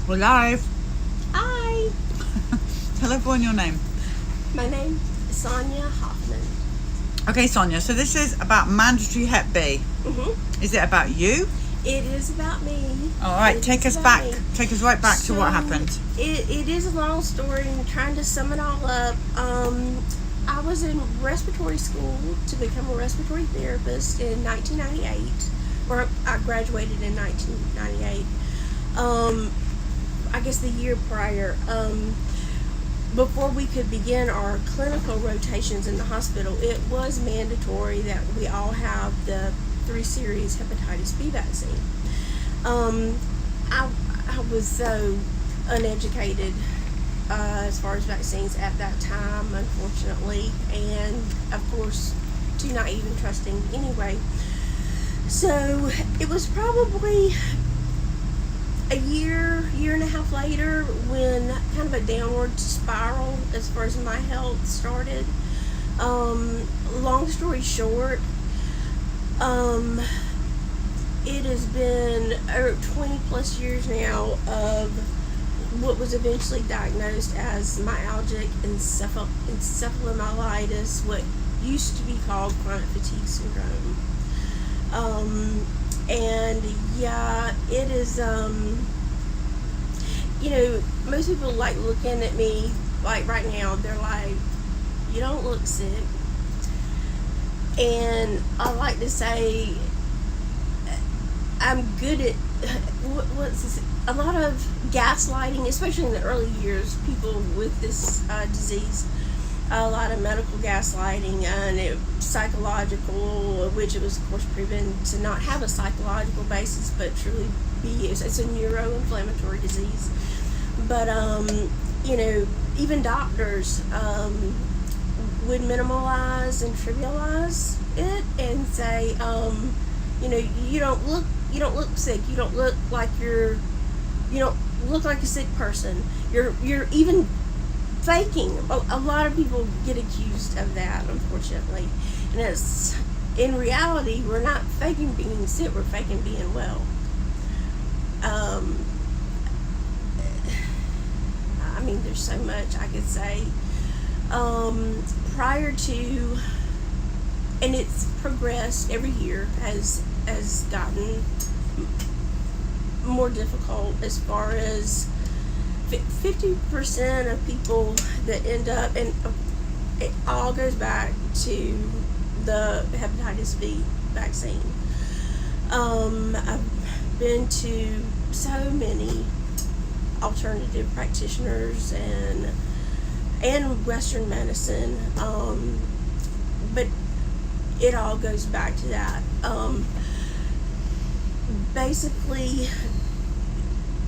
We're live. Hi, Tell everyone your name. my name is Sonya Hoffman. Okay, Sonya, so this is about mandatory Hep B. Is it about you? It is about me. All right, It take is us about back. me. Take us right back to what happened. It is a long story, and trying to sum it all up. I was in respiratory school to become a respiratory therapist in 1998, or I graduated in 1998. I guess the year prior. Before we could begin our clinical rotations in the hospital, it was mandatory that we all have the 3 series hepatitis B vaccine. I was so uneducated as far as vaccines at that time, unfortunately, and of course too naive and trusting anyway. So it was probably a year and a half later when kind of a downward spiral as far as my health started. Long story short, it has been over 20 plus years now of what was eventually diagnosed as myalgic encephalomyelitis, what used to be called chronic fatigue syndrome. And yeah, it is, most people like looking at me, like right now, they're like, you don't look sick. And I like to say, I'm good at, a lot of gaslighting, especially in the early years, people with this disease, a lot of medical gaslighting and psychological, which it was of course proven to not have a psychological basis, but truly be, it's a neuroinflammatory disease. But even doctors would minimalize and trivialize it and say, you don't look sick, you don't look like you don't look like a sick person, you're even faking. A lot of people get accused of that, unfortunately, and it's, in reality, we're not faking being sick, we're faking being well. There's so much I could say. Prior to, and it's progressed every year, has gotten more difficult as far as 50% of people that end up, and it all goes back to the hepatitis B vaccine. I've been to so many alternative practitioners and Western medicine, but it all goes back to that. Basically,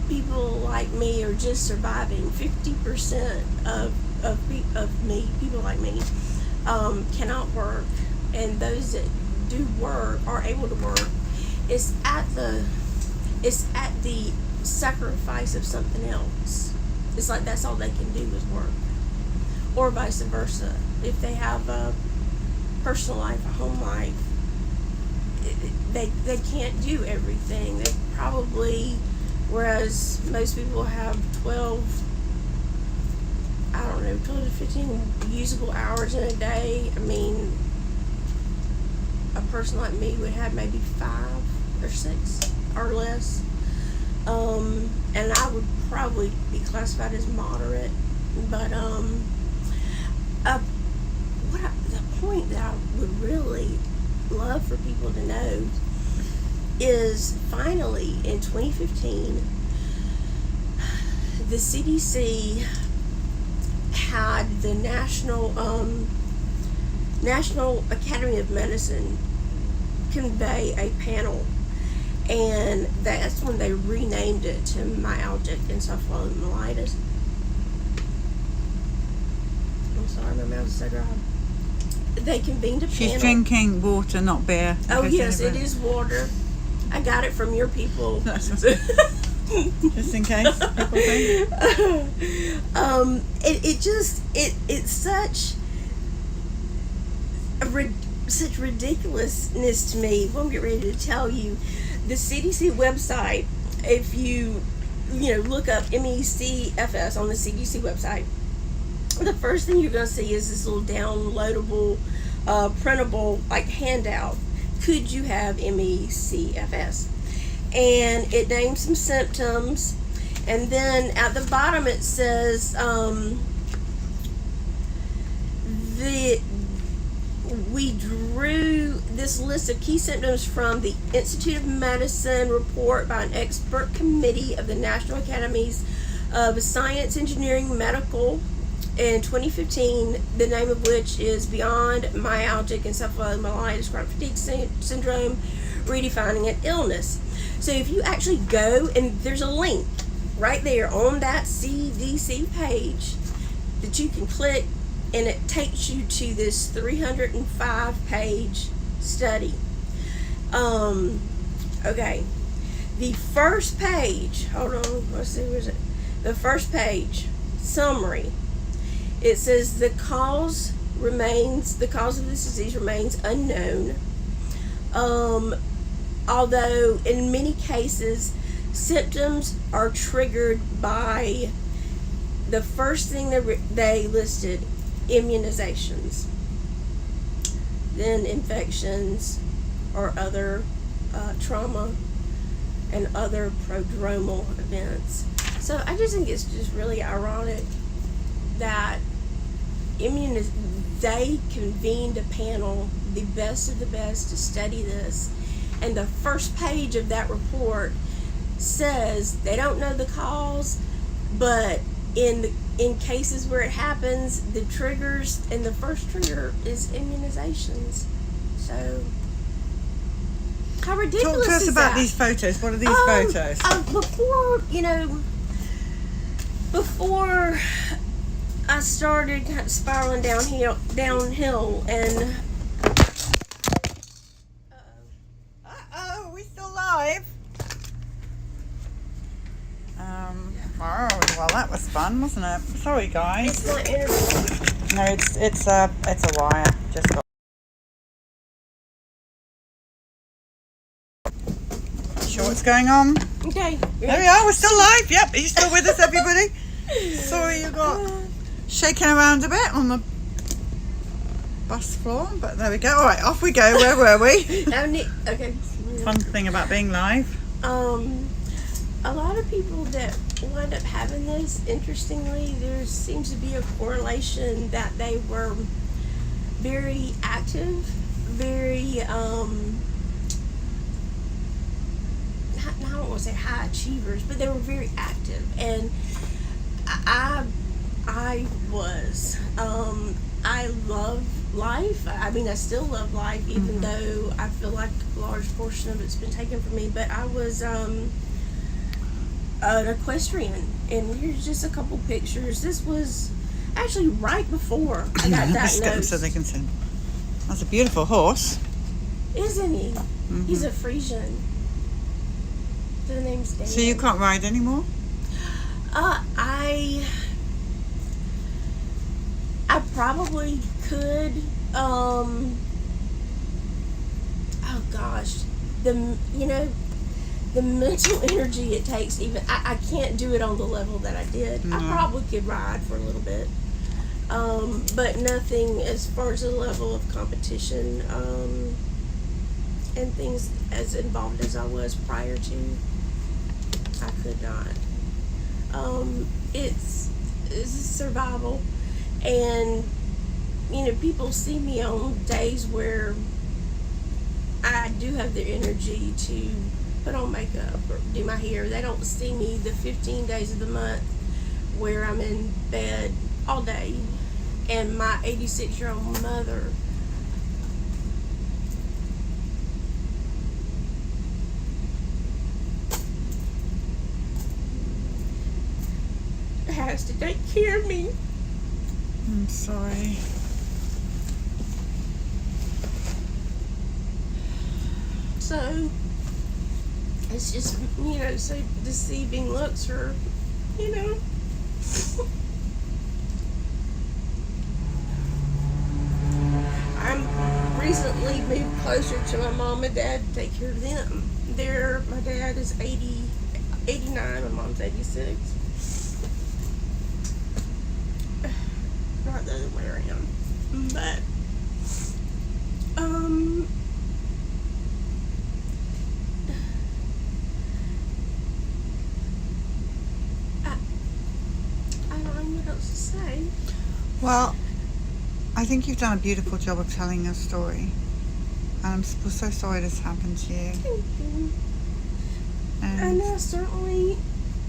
people like me are just surviving. 50% of people like me, cannot work, and those that do work, are able to work, it's at the sacrifice of something else. It's like that's all they can do is work, or vice versa. If they have a personal life, a home life, they can't do everything. They probably, whereas most people have 12 to 15 usable hours in a day. A person like me would have maybe 5 or 6 or less. And I would probably be classified as moderate, but the point that I would really love for people to know is, finally in 2015, the CDC had the National Academy of Medicine convey a panel, and that's when they renamed it to myalgic encephalomyelitis. I'm sorry, my mouth is so dry. They convened a panel. She's drinking water, not beer. Oh yes, it is water. I got it from your people. Just in case people think. It's such such ridiculousness to me. I'm getting ready to tell you. The CDC website, if you look up MECFS on the CDC website, the first thing you're going to see is this little downloadable, printable like handout. Could you have MECFS? And it names some symptoms, and then at the bottom it says we drew this list of key symptoms from the Institute of Medicine report by an expert committee of the National Academies of Science, Engineering, Medical in 2015, the name of which is Beyond Myalgic Encephalomyelitis Chronic Fatigue Syndrome, Redefining an Illness. So if you actually go, and there's a link right there on that CDC page that you can click, and it takes you to this 305-page study. Okay. The first page, hold on, let's see, where's it? The first page, summary. It says the cause of this disease remains unknown. Although in many cases, symptoms are triggered by the first thing they listed, immunizations, then infections or other trauma and other prodromal events. So I just think it's just really ironic that they convened a panel, the best of the best, to study this, and the first page of that report says they don't know the cause, but in cases where it happens, the triggers, and the first trigger is immunizations. So how ridiculous is that? Talk to us about these photos. What are these photos? Before I started kind of spiraling downhill, and are we still live? Oh, well, that was fun, wasn't it? Sorry, guys. It's not interview. No, it's a wire. Just got. Sure, what's going on? Okay. There we are. We're still live. Yep. Are you still with us, everybody? Sorry, you got shaking around a bit on the bus floor, but there we go. All right, off we go. Where were we? Okay. Fun thing about being live. A lot of people that wind up having this, interestingly, there seems to be a correlation that they were very active, very, I don't want to say high achievers, but they were very active. And I was. I love life. I mean, I still love life, even though I feel like a large portion of it's been taken from me. But I was an equestrian, and here's just a couple pictures. This was actually right before I got diagnosed. So they can see. That's a beautiful horse, isn't he? He's a Frisian. The name's Dan. So you can't ride anymore? I probably could. Oh gosh, the mental energy it takes. Even I can't do it on the level that I did. I probably could ride for a little bit, but nothing as far as the level of competition and things as involved as I was prior to. I could not. It's survival. And, people see me on days where I do have the energy to put on makeup or do my hair. They don't see me the 15 days of the month where I'm in bed all day. And my 86-year-old mother has to take care of me. I'm sorry. So it's just, so deceiving looks are, I'm recently moved closer to my mom and dad to take care of them. My dad is 89. My mom's 86. Not the other way around. But, I don't know what else to say. Well, I think you've done a beautiful job of telling your story. And I'm so sorry this happened to you. Thank you. And I know certainly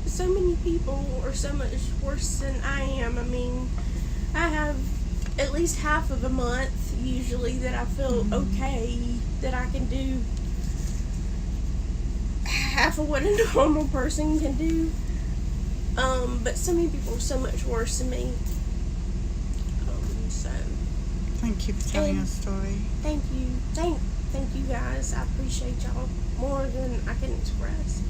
so many people are so much worse than I am. I mean, I have at least half of a month usually that I feel okay, that I can do half of what a normal person can do. But so many people are so much worse than me. So thank you for telling your story. thank you. Thank you guys. I appreciate y'all more than I can express.